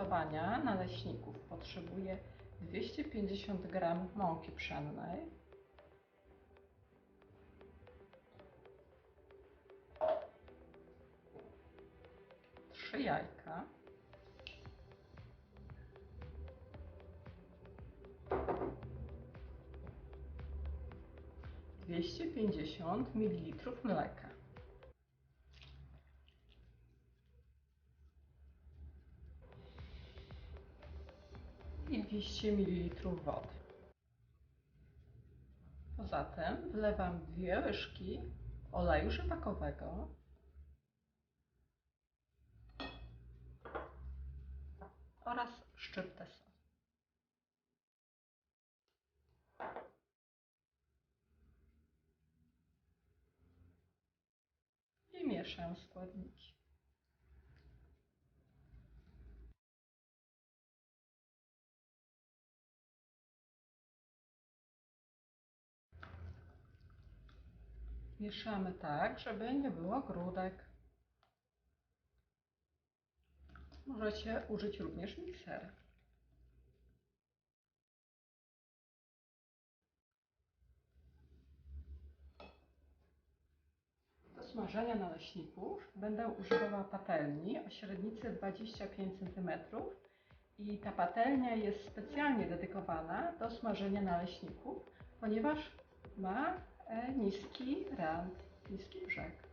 przygotowania naleśników potrzebuję 250 g mąki pszennej, 3 jajka, 250 ml mleka, i 200 ml wody. Poza tym wlewam 2 łyżki oleju rzepakowego oraz szczyptę soli. I mieszam składniki. Mieszamy tak, żeby nie było grudek. Możecie użyć również miksera. Do smażenia naleśników będę używała patelni o średnicy 25 cm i ta patelnia jest specjalnie dedykowana do smażenia naleśników, ponieważ ma niski rand, niski brzeg.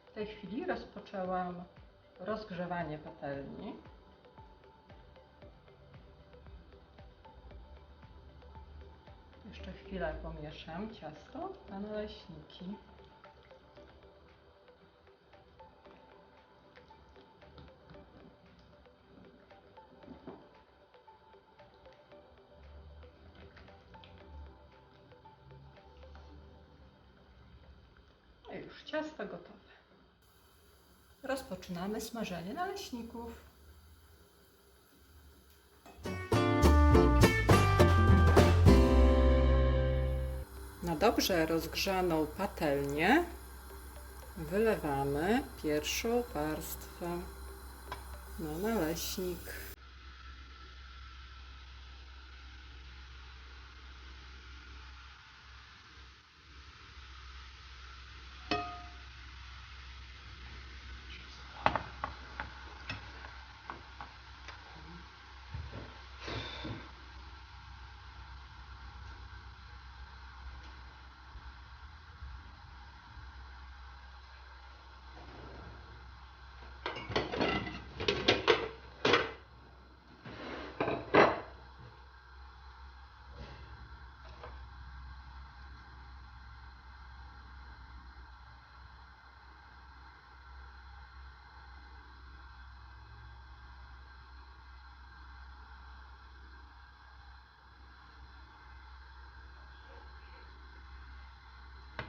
W tej chwili rozpoczęłam rozgrzewanie patelni. Jeszcze chwilę pomieszam ciasto na naleśniki. I już ciasto gotowe. Rozpoczynamy smażenie naleśników. Na dobrze rozgrzaną patelnię wylewamy pierwszą warstwę na naleśnik.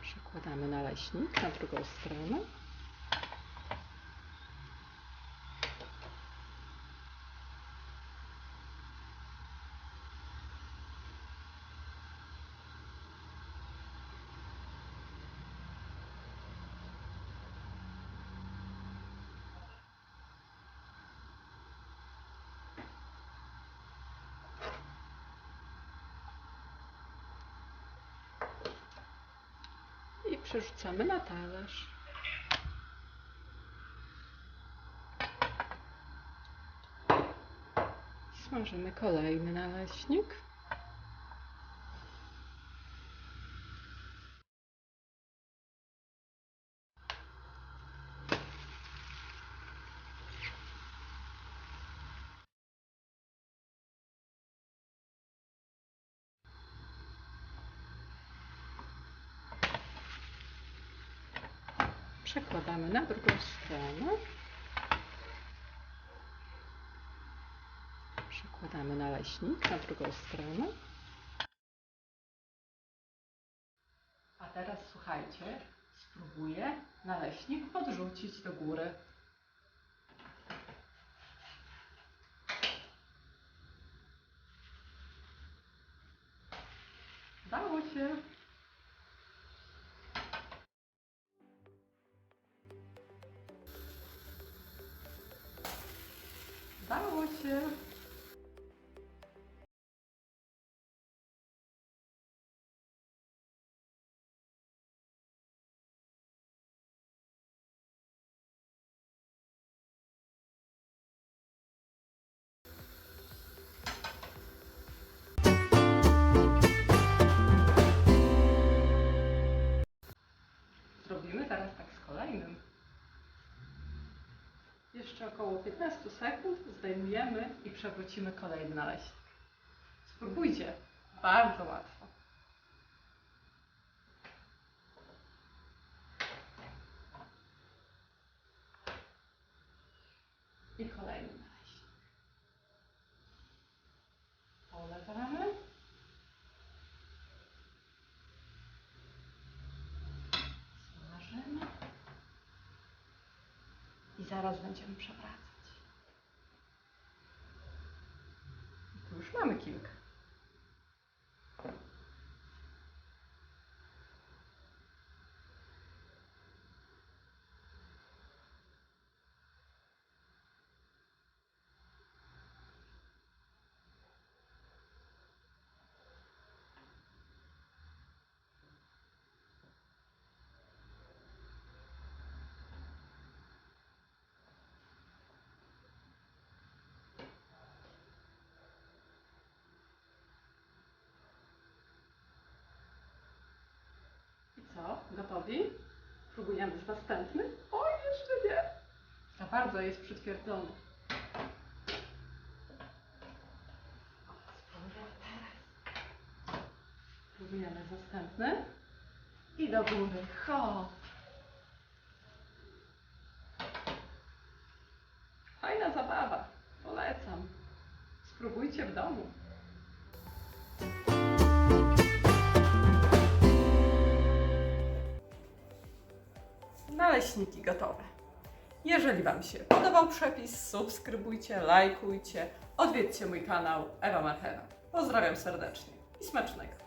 Przekładamy naleśnik na drugą stronę. I przerzucamy na talerz. Smażymy kolejny naleśnik. Przekładamy na drugą stronę. Przekładamy naleśnik na drugą stronę. A teraz słuchajcie, Spróbuję naleśnik podrzucić do góry. Udało się. Udało się. Zrobimy teraz tak z kolejnym. Jeszcze około 15 sekund zdejmujemy i przewrócimy kolejny naleśnik. Spróbujcie. Bardzo łatwo. I kolejny naleśnik. Polewamy. Smażymy. I zaraz będziemy przewracać. I tu już mamy kilka. I co? Gotowi? Próbujemy z następnym? O, jeszcze nie! Za bardzo jest przytwierdzony. Spróbujemy teraz. Próbujemy następny. I do góry. Hop! Fajna zabawa. Polecam. Spróbujcie w domu. Naleśniki gotowe. Jeżeli Wam się podobał przepis, subskrybujcie, lajkujcie, odwiedźcie mój kanał Ewa Marchewa. Pozdrawiam serdecznie i smacznego.